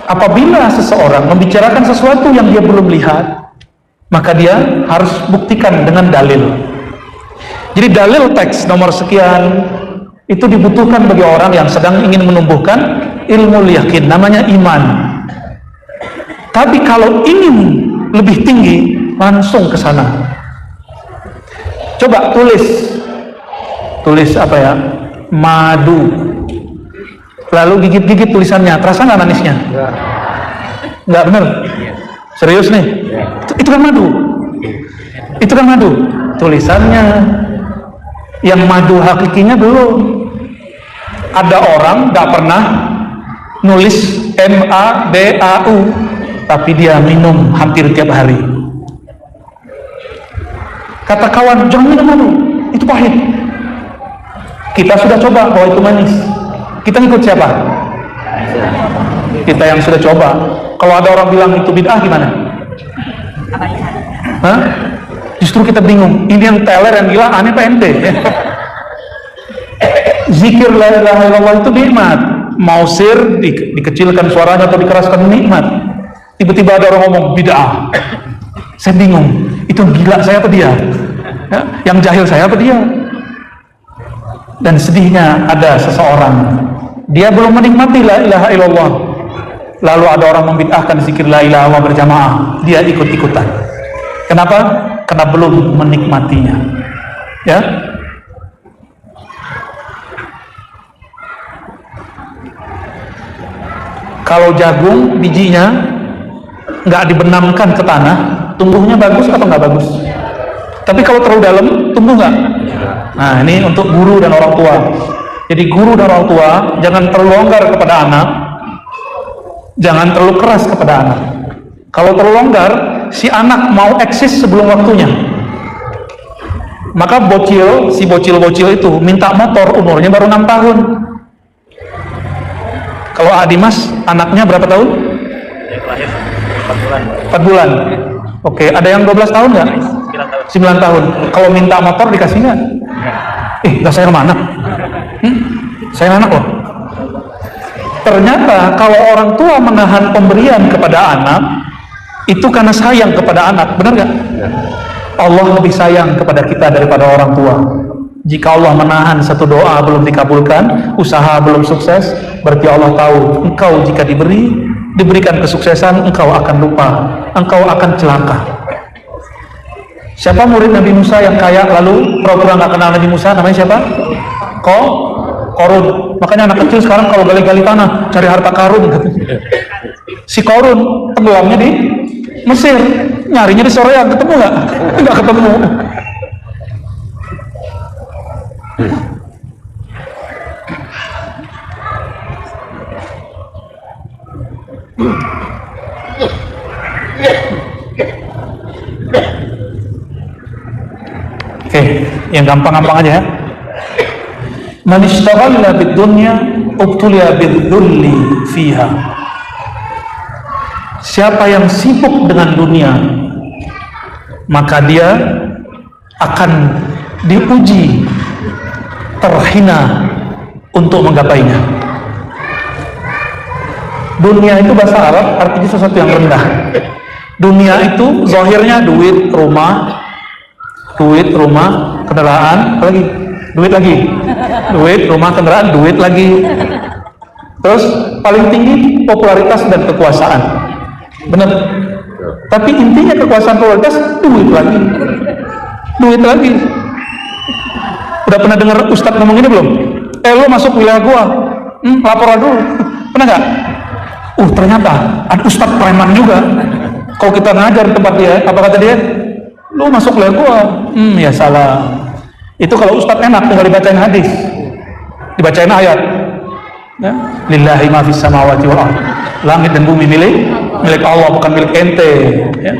Apabila seseorang membicarakan sesuatu yang dia belum lihat, maka dia harus buktikan dengan dalil. Jadi dalil teks nomor sekian itu dibutuhkan bagi orang yang sedang ingin menumbuhkan ilmu yakin, namanya iman. Tapi kalau ingin lebih tinggi, langsung ke sana. Coba tulis apa ya? Madu. Lalu gigit-gigit tulisannya, terasa nggak manisnya? Nggak bener? Serius nih? Itu kan madu. Itu kan madu. Tulisannya, yang madu hakikinya belum. Ada orang nggak pernah nulis MADAU, tapi dia minum hampir tiap hari. Kata kawan, jangan minum madu, itu pahit. Kita sudah coba bahwa itu manis. Kita ngikut siapa? Kita yang sudah coba. Kalau ada orang bilang itu bid'ah gimana? Hah? Justru kita bingung. Ini yang teler, yang gila, aneh apa ente? Zikir la ilaha illallah itu nikmat. Mau sir, dikecilkan suaranya atau dikeraskan, nikmat. Tiba-tiba ada orang ngomong bid'ah. Saya bingung. Itu gila saya apa dia? Ya? Yang jahil saya apa dia? Dan sedihnya ada seseorang, dia belum menikmati la ilaha illallah, lalu ada orang membid'ahkan zikir la ilaha illallah berjamaah, dia ikut-ikutan. Kenapa? Karena belum menikmatinya. Ya. Kalau jagung bijinya nggak dibenamkan ke tanah, tumbuhnya bagus atau nggak bagus? Tapi kalau terlalu dalam, tumbuh nggak? Nah, ini untuk guru dan orang tua. Jadi guru dan orang tua jangan terlalu longgar kepada anak, jangan terlalu keras kepada anak. Kalau terlalu longgar, si anak mau eksis sebelum waktunya. Maka si bocil itu minta motor, umurnya baru 6 tahun. Kalau Adimas, anaknya berapa tahun? 4 bulan. Oke, ada yang 12 tahun nggak? 9 tahun. Kalau minta motor dikasih nggak? Nggak sayang anak. Sayang anak loh. Ternyata kalau orang tua menahan pemberian kepada anak, itu karena sayang kepada anak. Benar nggak? Allah lebih sayang kepada kita daripada orang tua. Jika Allah menahan satu doa belum dikabulkan, usaha belum sukses, berarti Allah tahu engkau jika diberikan kesuksesan, engkau akan lupa, engkau akan celaka. Siapa murid Nabi Musa yang kaya lalu pura-pura nggak kenal Nabi Musa? Namanya siapa? Korun. Makanya anak kecil sekarang kalau gali-gali tanah cari harta karun. Si Korun tenggelamnya di Mesir, nyarinya di Soreang, ketemu nggak? Nggak ketemu. Oke, yang gampang-gampang aja ya. Man ishtaghala bid-dunya ubtuliya bidh-dhulli fiha. Siapa yang sibuk dengan dunia, maka dia akan diuji terhina untuk menggapainya. Dunia itu bahasa Arab artinya sesuatu yang rendah. Dunia itu zahirnya duit, rumah, kendaraan, duit lagi, duit, rumah, kendaraan, duit lagi. Terus paling tinggi popularitas dan kekuasaan. Benar. Tapi intinya kekuasaan, popularitas, duit lagi. Udah pernah dengar Ustadz ngomong ini belum? Lo masuk wilayah gua, laporan dulu. Pernah nggak? Ternyata ada Ustadz preman juga. Kalau kita ngajar di tempat dia, apa kata dia? Lo masuk wilayah gua. Ya salah. Itu kalau Ustadz enak, tinggal dibacain hadis, dibacain ayat. Ya? Lillahi ma fis samawati wal ardh. Langit dan bumi milik Allah, bukan milik ente. Ya?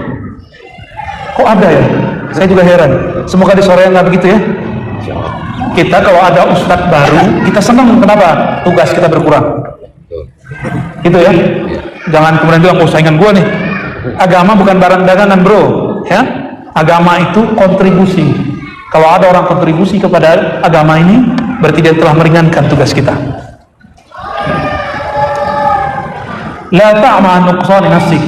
Kok ada ya? Saya juga heran. Semoga di sore nggak begitu ya. Kita kalau ada ustadz baru, kita senang. Kenapa? Tugas kita berkurang. Gitu ya. Jangan kemudian bilang, saingan gua nih. Agama bukan barang dagangan, bro. Ya. Agama itu kontribusi. Kalau ada orang kontribusi kepada agama ini, berarti dia telah meringankan tugas kita. La ta'ma nuqsani nafsik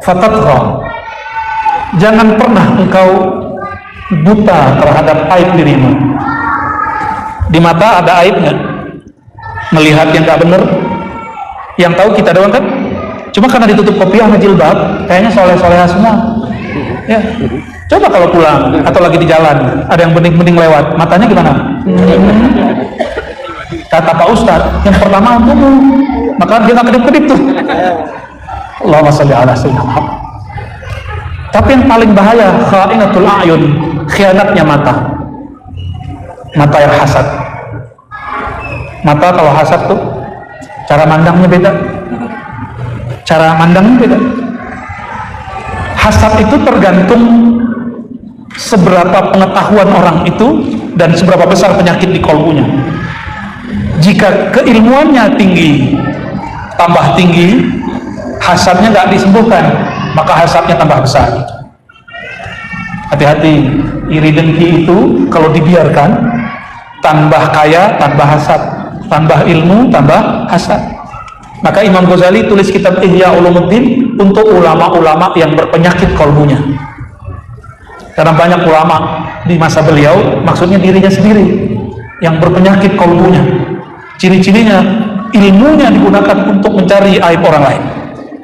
fatatgha. Jangan pernah engkau buta terhadap aib dirimu. Di mata ada aib nggak? Melihat yang nggak benar, yang tahu kita doang kan? Cuma karena ditutup kopiah sama jilbab, kayaknya soleh-soleha semua. Ya, coba kalau pulang atau lagi di jalan, ada yang bening-bening lewat, matanya gimana? Kata Pak Ustadz, yang pertama maka dia nggak kedip-kedip tuh. Allahumma sholli ala sayyidina Muhammad. Tapi yang paling bahaya, kha'inatul a'yun, khianatnya mata. Mata yang hasad. Mata kalau hasad tuh cara mandangnya beda. Cara mandangnya beda. Hasad itu tergantung seberapa pengetahuan orang itu dan seberapa besar penyakit di kolbunya. Jika keilmuannya tinggi, tambah tinggi, hasadnya nggak disembuhkan, maka hasadnya tambah besar. Hati-hati, iri dengki itu kalau dibiarkan, tambah kaya, tambah hasad, tambah ilmu, tambah hasad. Maka Imam Ghazali tulis kitab Ihya Ulumuddin untuk ulama-ulama yang berpenyakit kolbunya. Karena banyak ulama di masa beliau, maksudnya dirinya sendiri yang berpenyakit kolbunya. Ciri-cirinya, ilmunya digunakan untuk mencari aib orang lain.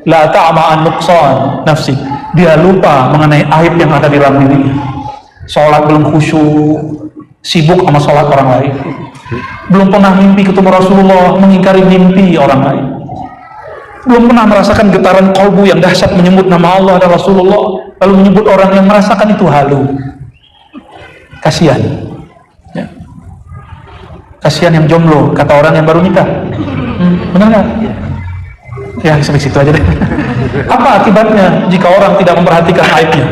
La ta'ma'an nuqsan nafsi. Dia lupa mengenai aib yang ada di dalam dirinya. Sholat belum khusyuk, sibuk sama sholat orang lain. Belum pernah mimpi ketemu Rasulullah, mengingkari mimpi orang lain. Belum pernah merasakan getaran kolbu yang dahsyat menyebut nama Allah dan Rasulullah, lalu menyebut orang yang merasakan itu halu. Kasihan. Ya. Kasihan yang jomblo, kata orang yang baru nikah. Benar nggak? Ya, sampai situ aja deh. Apa akibatnya jika orang tidak memperhatikan aibnya?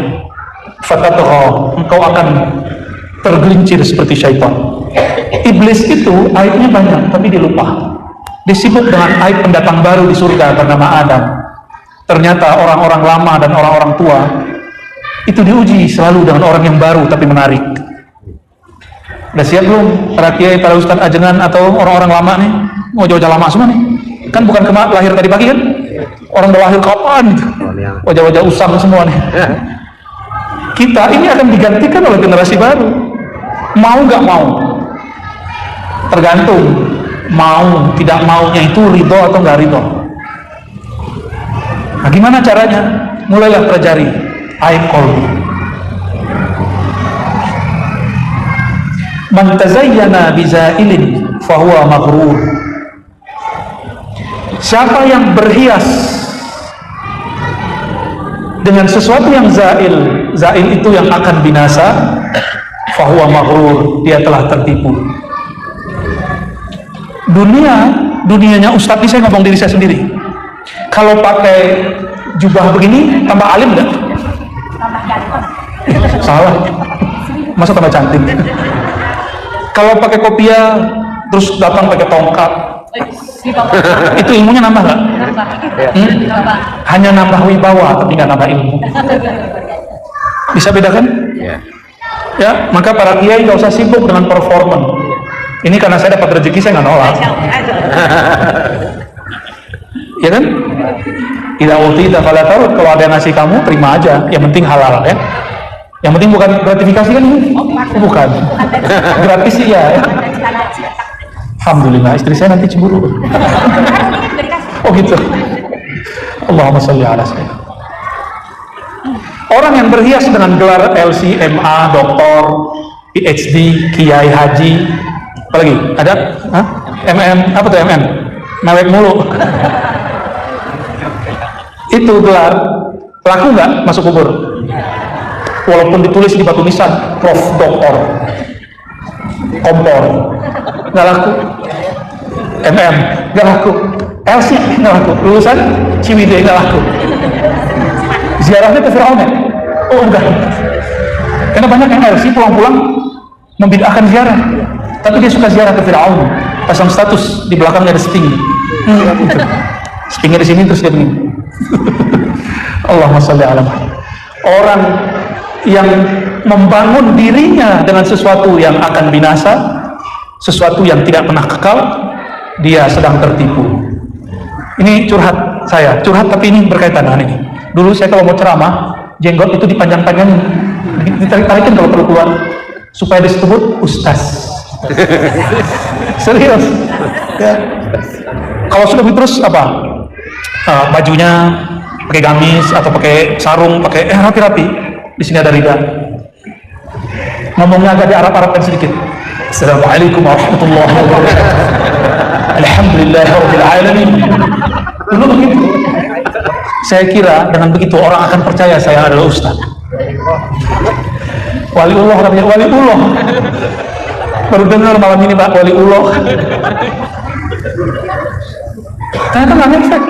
Fatatgha, engkau akan tergelincir seperti syaitan. Iblis itu aibnya banyak, tapi dia lupa. Dia sibuk dengan aib pendatang baru di surga bernama Adam. Ternyata orang-orang lama dan orang-orang tua itu diuji selalu dengan orang yang baru tapi menarik. Udah siap belum para kiai, para ustadz ajengan atau orang-orang lama nih? Mau jauh-jauh lama semua nih? Kan bukan lahir tadi pagi kan? Orang udah lahir kapan gitu? Wajah-wajah usang semua nih. Kita ini akan digantikan oleh generasi baru. Mau nggak mau? Tergantung. Mau, tidak maunya itu ridho atau nggak ridho. Nah, gimana caranya? Mulailah pelajari aib qalbi. Man tazayyana bizailin fahuwa maghrur. Siapa yang berhias dengan sesuatu yang zail, zail itu yang akan binasa, fahuwa maghrur, dia telah tertipu. Dunianya Ustadz ini, saya ngomong diri saya sendiri. Kalau pakai jubah begini, tambah alim nggak? Salah. Masa tambah cantik? Kalau pakai kopiah, terus datang pakai tongkat, itu ilmunya nambah nggak? Hanya nambah wibawa, tapi nggak nambah ilmu. Bisa bedakan? Ya, maka para kiai nggak usah sibuk dengan performan. Ini karena saya dapat rezeki, saya nggak nolak. Ya kan? Tidak utita fala tarud. Kalau ada yang ngasih kamu, terima aja. Yang penting halal ya. Yang penting bukan gratifikasi kan? Bukan. Gratis sih ya. Alhamdulillah, istri saya nanti cemburu. Oh gitu. Allahumma sholli ala sayyidina. Orang yang berhias dengan gelar LC, MA, doktor, PhD, kiai haji, apalagi ada MM, apa tuh MM? Mewek mulu. Itu gelar laku nggak masuk kubur? Walaupun ditulis di batu nisan Prof. Doktor, kompor, nggak laku. MM nggak laku. LC nggak laku. Lulusan Ciwidey nggak laku. Ziarahnya ke Fir'aun ya? Oh enggak. Karena banyak yang LC pulang-pulang membid'ahkan ziarah. Tapi dia suka ziarah ke Fir'aun, pasang status di belakangnya ada sting. Gitu. Stingnya di sini terus dia begini. Allahumma sholli ala Muhammad. Orang yang membangun dirinya dengan sesuatu yang akan binasa, sesuatu yang tidak pernah kekal, dia sedang tertipu. Ini curhat tapi ini berkaitan dengan ini. Dulu saya kalau mau ceramah, jenggot itu dipanjang-panjangin, ditarik-tarikin kalau perlu keluar, supaya disebut ustaz. Serius. Ya. Kalau sudah terus apa? Bajunya pakai gamis atau pakai sarung, pakai rapi-rapi. Di sini ada rida. Ngomongnya agak di Arab-Arabkan sedikit. Assalamualaikum warahmatullahi wabarakatuh. Alhamdulillahirabbil alamin. Dulu begitu. Saya kira dengan begitu orang akan percaya saya adalah ustaz. Waliullah namanya, waliullah. Baru dengar malam ini Pak, waliullah. Ternyata nggak efek.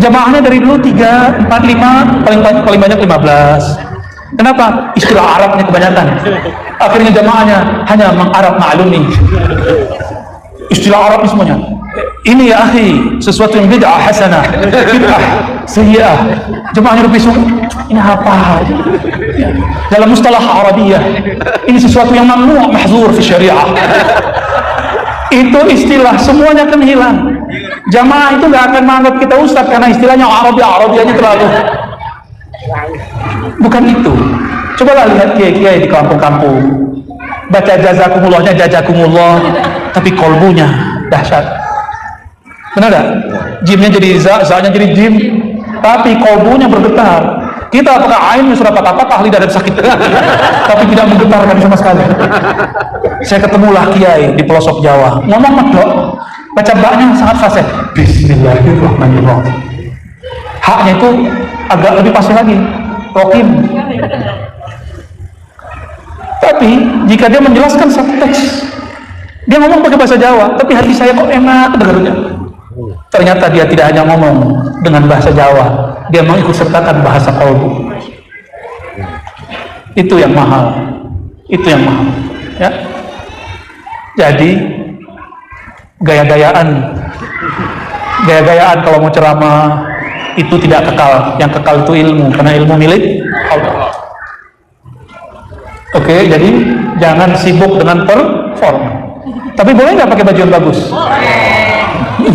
Jamaahnya dari dulu 3, 4, 5, paling banyak 15. Kenapa? Istilah Arabnya kebanyakan. Akhirnya jamaahnya hanya mengarab maklumi. Istilah Arab semuanya. Ini ya akhi, sesuatu yang bid'ah hasanah, bid'ah sayyi'ah. Jemaahnya lebih suka, ini apa? Dalam mustalah Arabiyah, ini sesuatu yang mamnu' mahzur fi syariah. Itu istilah, semuanya akan hilang. Jamaah itu nggak akan menganggap kita ustaz karena istilahnya Arabiyahnya terlalu. Bukan itu. Cobalah lihat kiai-kiai di kampung-kampung. Baca jazakumullah, tapi kolbunya dahsyat. Benar gak? Jimnya jadi za-nya jadi jim, tapi kolbunya bergetar. Kita apakah ainnya sudah patah-patah, lidah dan sakit, tapi tidak menggetarkan sama sekali. Saya ketemulah kiai di pelosok Jawa, ngomong medok, baca baknya sangat fasih. Bismillahirrahmanirrahim. Haknya itu agak lebih fasih lagi, rokim. Tapi jika dia menjelaskan satu teks, dia ngomong pakai bahasa Jawa, tapi hati saya kok enak dengarnya. Ternyata dia tidak hanya ngomong dengan bahasa Jawa, dia mengikut sertakan bahasa kolbu. Itu yang mahal. Ya. Jadi gaya-gayaan kalau mau ceramah itu tidak kekal. Yang kekal itu ilmu, karena ilmu milik Allah. Oke, jadi jangan sibuk dengan performa. Tapi boleh nggak pakai baju yang bagus?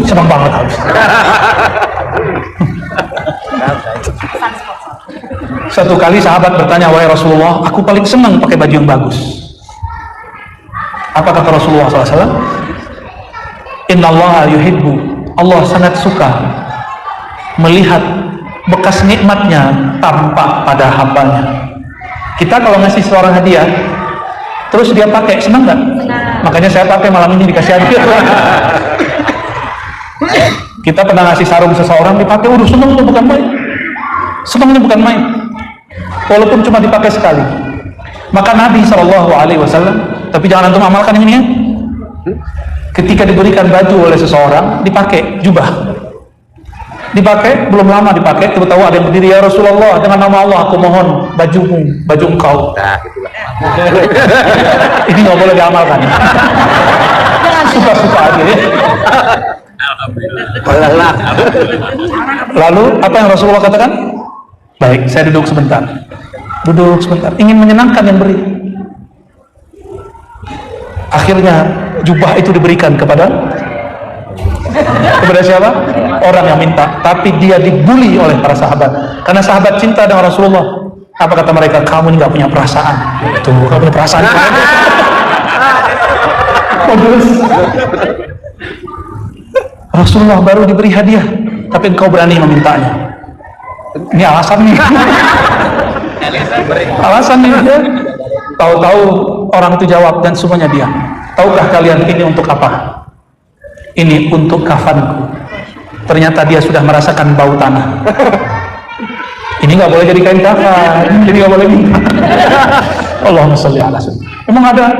Senang banget harus. Satu kali sahabat bertanya, wahai Rasulullah, aku paling senang pakai baju yang bagus. Apa kata Rasulullah SAW? Innallaha yuhibbu, Allah sangat suka melihat bekas nikmatnya tampak pada hambanya. Kita kalau ngasih seorang hadiah, terus dia pakai, senang nggak? Makanya saya pakai malam ini, dikasih hadiah. Kita pernah ngasih sarung seseorang, dipakai, udah senangnya bukan main. Senangnya bukan main. Walaupun cuma dipakai sekali. Maka Nabi SAW, tapi jangan antum amalkan ini ya. Ketika diberikan baju oleh seseorang, dipakai jubah. Dipakai, belum lama dipakai, tahu ada yang berdiri, ya Rasulullah, dengan nama Allah aku mohon bajumu, baju engkau. Nah, itulah. Ini nggak boleh diamalkan. Suka-suka aja ya. Lalu apa yang Rasulullah katakan? Baik, saya duduk sebentar. Ingin menyenangkan yang beri. Akhirnya jubah itu diberikan kepada siapa? Orang yang minta. Tapi dia dibully oleh para sahabat. Karena sahabat cinta dengan Rasulullah. Apa kata mereka? Kamu ini nggak punya perasaan. Tuh, nggak punya perasaan. Rasulullah baru diberi hadiah, tapi engkau berani memintanya. Ini alasan nih. Alasan nih dia. Tahu-tahu orang itu jawab dan semuanya dia. Tahukah kalian ini untuk apa? Ini untuk kafanku. Ternyata dia sudah merasakan bau tanah. Ini nggak boleh jadi kain kafan, jadi nggak boleh minta. Allahumma sholli ala sayyidina. Emang ada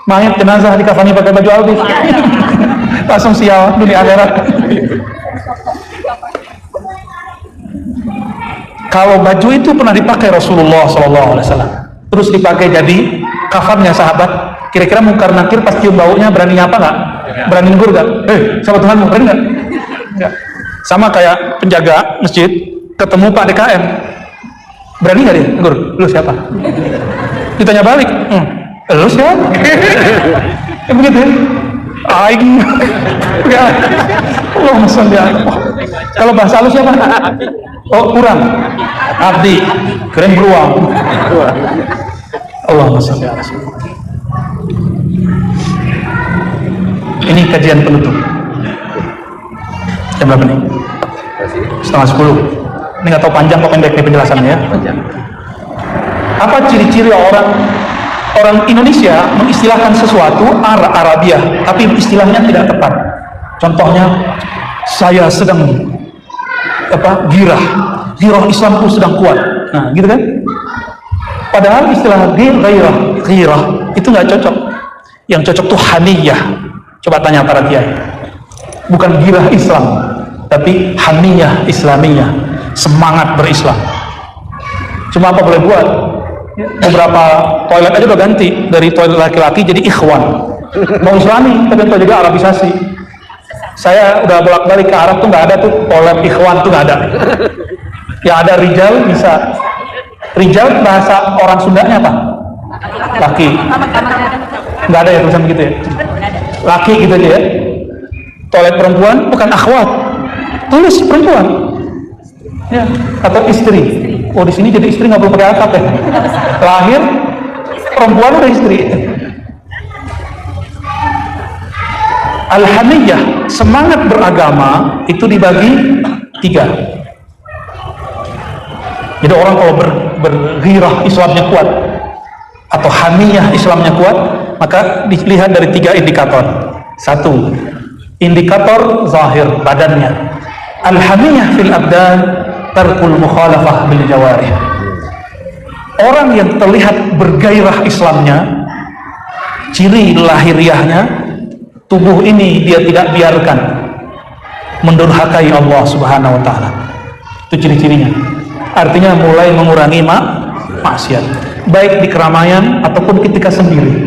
mayat jenazah dikafani pakai baju Aldi? Langsung sial dunia akhirat. Kalau baju itu pernah dipakai Rasulullah SAW, terus dipakai jadi kafannya sahabat, kira-kira mungkar nakir pas cium baunya berani nyapa nggak? Berani negur nggak? Sahabat Tuhan berani nggak? Nggak. Sama kayak penjaga masjid ketemu Pak DKM, berani nggak dia negur? Lu siapa? Ditanya balik, lu siapa? Begitu ya? Aing, Allahumma sholli ala. Kalau bahasa halus siapa? Oh, kurang. Abdi, keren beruang. Allahumma sholli ala. Ini kajian penutup. Jam berapa nih? 9:30. Ini nggak tahu panjang atau pendek nih penjelasannya ya. Apa ciri-ciri orang Indonesia mengistilahkan sesuatu Arabiah, tapi istilahnya tidak tepat. Contohnya, saya sedang girah Islamku sedang kuat. Nah, gitu kan? Padahal istilah girah itu nggak cocok. Yang cocok tuh haniyah. Coba tanya para kiai. Bukan girah Islam, tapi haniyah Islamiyah, semangat berislam. Cuma apa boleh buat? Beberapa toilet aja udah ganti dari toilet laki-laki jadi ikhwan. Mau Islami, tapi itu juga Arabisasi. Saya udah bolak-balik ke Arab tuh nggak ada tuh toilet ikhwan tuh nggak ada. Ya ada rijal bisa. Rijal bahasa orang Sundanya apa? Laki. Nggak ada ya tulisan begitu ya? Laki gitu aja ya. Toilet perempuan bukan akhwat, tulis perempuan. Ya, atau istri. Oh di sini jadi istri nggak perlu pakai atap ya. Lahir perempuan udah istri. Al-haniyah, semangat beragama itu dibagi 3. Jadi orang kalau berghirah Islamnya kuat atau haniyah Islamnya kuat, maka dilihat dari 3 indikator. 1, indikator zahir badannya. Al-haniyah fil abdan tarkul mukhalafah bil jawarih. Orang yang terlihat bergairah Islamnya, ciri lahiriahnya, tubuh ini dia tidak biarkan mendurhakai Allah Subhanahu wa taala. Itu ciri-cirinya. Artinya mulai mengurangi maksiat, baik di keramaian ataupun ketika sendiri.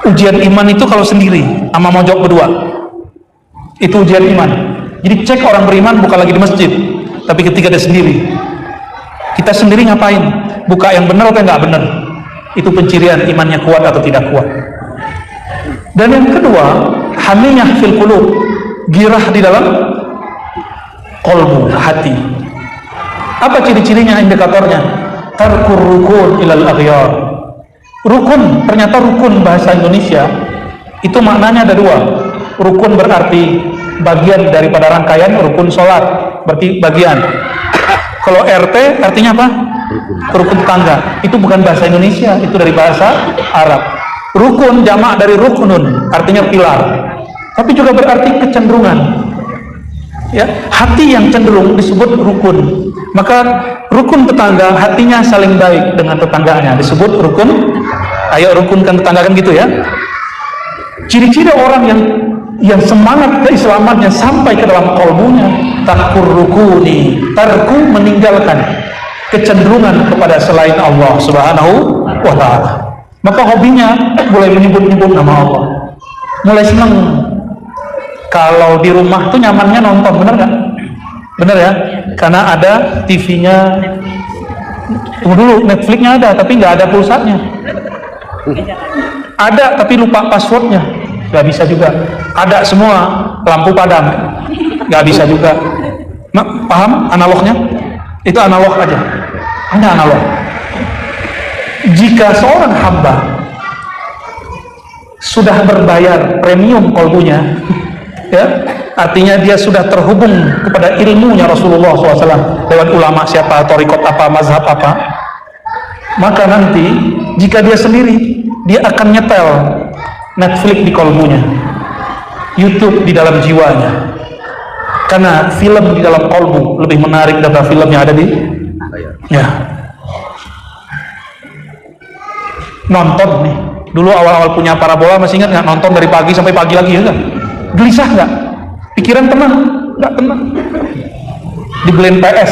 Ujian iman itu kalau sendiri sama mojok berdua. Itu ujian iman. Jadi cek orang beriman bukan lagi di masjid, tapi ketika dia sendiri. Kita sendiri ngapain? Buka yang benar atau nggak benar? Itu pencirian imannya kuat atau tidak kuat. Dan yang kedua, hamiyah fil qulub, girah di dalam qalbu, hati. Apa ciri-cirinya, indikatornya? Tarkur rukun ilal aghyar. Rukun, ternyata rukun bahasa Indonesia itu maknanya ada 2. Rukun berarti bagian daripada rangkaian, rukun sholat berarti bagian. Kalau RT artinya apa? Rukun tetangga. Itu bukan bahasa Indonesia, itu dari bahasa Arab. Rukun jamak dari ruknun, artinya pilar. Tapi juga berarti kecenderungan. Ya, hati yang cenderung disebut rukun. Maka rukun tetangga, hatinya saling baik dengan tetangganya, disebut rukun. Ayo rukunkan tetangga, kan gitu ya. Ciri-ciri orang yang semangat keislamannya sampai ke dalam kalbunya, takur rukuni, tarku meninggalkan kecenderungan kepada selain Allah Subhanahu wa ta'ala. Maka hobinya mulai menyebut-nyebut nama Allah, mulai senang. Kalau di rumah tuh nyamannya nonton, bener nggak? Bener ya? Karena ada TV-nya. Tunggu dulu, Netflix-nya ada tapi nggak ada pulsanya. Ada tapi lupa passwordnya, nggak bisa juga. Ada semua, lampu padam, nggak bisa juga. Paham analognya? Itu analog aja, hanya analog. Jika seorang hamba sudah berbayar premium kolbunya, ya, artinya dia sudah terhubung kepada ilmunya Rasulullah SAW lewat ulama siapa, torikot apa, mazhab apa, maka nanti jika dia sendiri, dia akan nyetel Netflix di kolbunya, YouTube di dalam jiwanya, karena film di dalam kolbu lebih menarik daripada film yang ada di ya. Nonton nih, dulu awal-awal punya parabola masih ingat nggak, nonton dari pagi sampai pagi lagi ya kan? Gelisah nggak? Pikiran tenang? Nggak tenang. Dibeliin PS,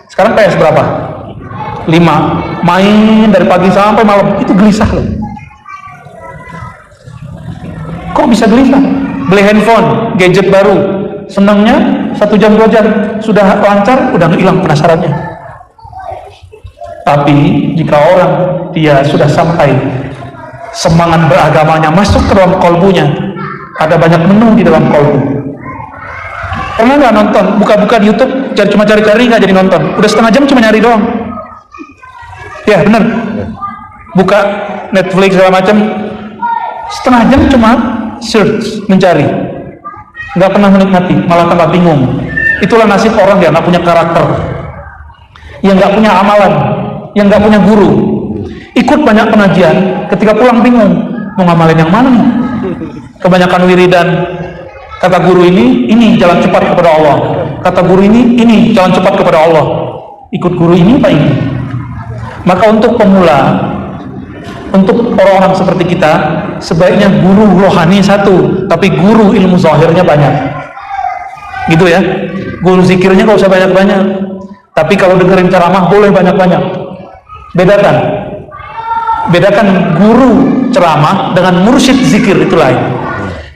sekarang PS berapa? 5, main dari pagi sampai malam, itu gelisah loh. Kok bisa gelisah? Beli handphone, gadget baru, senangnya 1 jam 2 jam sudah lancar, udah hilang penasarannya. Tapi jika orang dia sudah sampai semangat beragamanya masuk ke dalam kolbunya, ada banyak menu di dalam kolbu. Pernah nggak nonton? Buka-buka di YouTube, cuma cari-cari nggak jadi nonton. Udah setengah jam cuma nyari doang. Ya bener. Buka Netflix segala macam, setengah jam cuma search, mencari. Nggak pernah menikmati, malah tambah bingung. Itulah nasib orang yang nggak punya karakter, yang nggak punya amalan, yang nggak punya guru. Ikut banyak pengajian, ketika pulang bingung mau ngamalin yang mana. Kebanyakan wiridan, kata guru ini jalan cepat kepada Allah. Kata guru ini jalan cepat kepada Allah. Ikut guru ini apa ini? Maka untuk pemula, untuk orang-orang seperti kita, sebaiknya guru rohani satu, tapi guru ilmu zahirnya banyak. Gitu ya. Guru zikirnya gak usah banyak-banyak, tapi kalau dengerin ceramah boleh banyak-banyak. Bedakan guru ceramah dengan mursyid zikir, itu lain.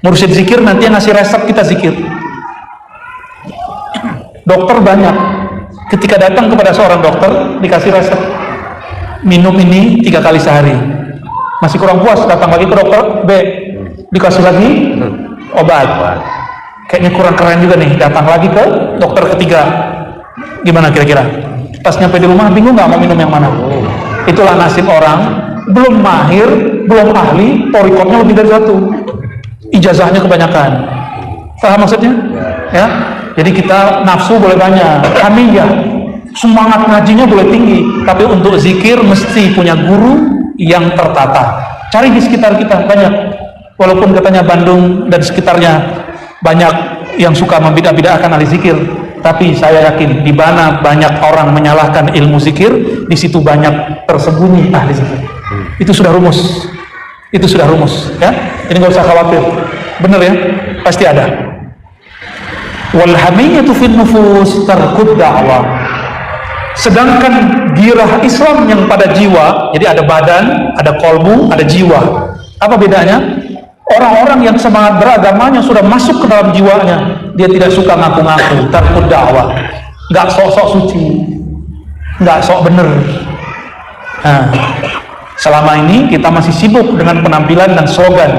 Mursyid zikir nanti yang ngasih resep kita zikir. Dokter banyak, ketika datang kepada seorang dokter dikasih resep, minum ini 3 kali sehari, masih kurang puas, datang lagi ke dokter B, dikasih lagi obat, kayaknya kurang keren juga nih, datang lagi ke dokter ketiga. Gimana kira-kira? Pas nyampe di rumah bingung nggak mau minum yang mana? Itulah nasib orang, belum mahir, belum ahli, torikotnya lebih dari 1, ijazahnya kebanyakan. Paham maksudnya? Ya. Jadi kita nafsu boleh banyak, hamiyah, semangat ngajinya boleh tinggi, tapi untuk zikir mesti punya guru yang tertata. Cari di sekitar kita banyak, walaupun katanya Bandung dan sekitarnya banyak yang suka membidah-bidahkan ahli zikir, tapi saya yakin di mana banyak orang menyalahkan ilmu zikir, di situ banyak tersembunyi ahli zikir. Itu sudah rumus, ya. Ini nggak usah khawatir, bener ya, pasti ada. Wal hamiyatu fin nufus tarkud da'wah. Sedangkan girah Islam yang pada jiwa, jadi ada badan, ada kolbu, ada jiwa. Apa bedanya? Orang-orang yang semangat beragamanya sudah masuk ke dalam jiwanya, dia tidak suka ngaku-ngaku, tarkud da'wah, nggak sok-sok suci, nggak sok bener. Nah, selama ini kita masih sibuk dengan penampilan dan slogan,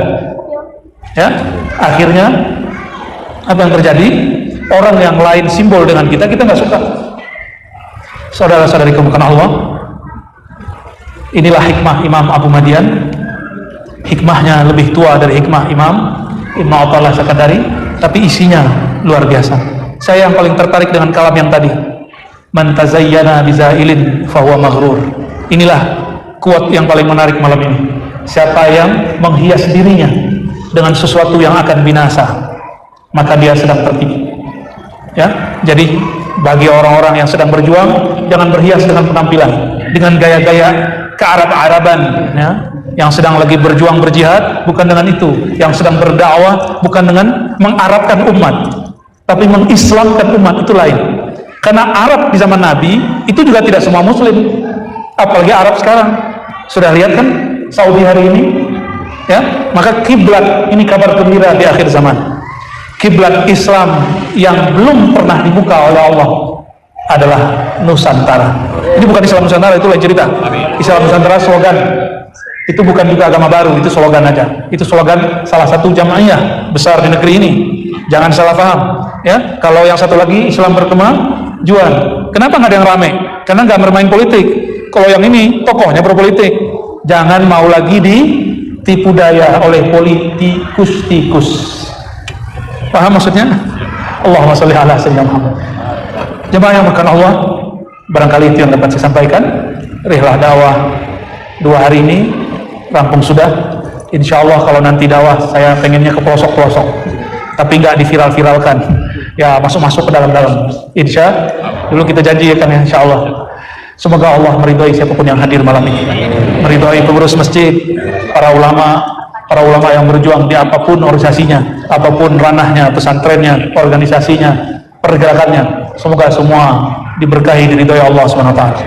ya. Akhirnya apa yang terjadi? Orang yang lain simbol dengan kita nggak suka. Saudara-saudari kemuliaan Allah, inilah hikmah Imam Abu Madian. Hikmahnya lebih tua dari hikmah Imam Ibn Athaillah Sakandari, tapi isinya luar biasa. Saya yang paling tertarik dengan kalam yang tadi, man tazayyana bizailin fahuwa maghrur. Inilah quote yang paling menarik malam ini. Siapa yang menghias dirinya dengan sesuatu yang akan binasa, maka dia sedang tertipu. Ya, jadi bagi orang-orang yang sedang berjuang, jangan berhias dengan penampilan, dengan gaya-gaya kearab-araban, ya. Yang sedang lagi berjuang berjihad bukan dengan itu, yang sedang berdakwah bukan dengan mengarabkan umat, tapi mengislamkan umat, itu lain. Karena Arab di zaman Nabi itu juga tidak semua Muslim, apalagi Arab sekarang. Sudah lihat kan Saudi hari ini, ya. Maka kiblat, ini kabar gembira di akhir zaman. Kiblat Islam yang belum pernah dibuka oleh Allah adalah Nusantara. Ini bukan Islam Nusantara, itu lain cerita. Islam Nusantara slogan. Itu bukan juga agama baru, itu slogan aja. Itu slogan salah satu jamaah besar di negeri ini. Jangan salah paham, ya. Kalau yang satu lagi Islam berkemajuan, kenapa nggak ada yang rame? Karena nggak bermain politik. Kalau yang ini tokohnya berpolitik. Jangan mau lagi ditipu daya oleh politikus-tikus. Paham maksudnya? Allahumma sholli ala sayyidina Muhammad. Jemaah yang berkahan Allah, barangkali itu yang dapat saya sampaikan. Rihlah dakwah 2 hari ini rampung sudah. Insya Allah kalau nanti dakwah saya pengennya ke pelosok-pelosok, tapi nggak diviral-viralkan. Ya masuk-masuk ke dalam-dalam. Dulu kita janjikan ya, insya Allah. Semoga Allah meridhai siapapun yang hadir malam ini, meridhai pengurus masjid, para ulama yang berjuang di apapun organisasinya, apapun ranahnya, pesantrennya, organisasinya, pergerakannya. Semoga semua diberkahi diridhai Allah Subhanahu wa taala.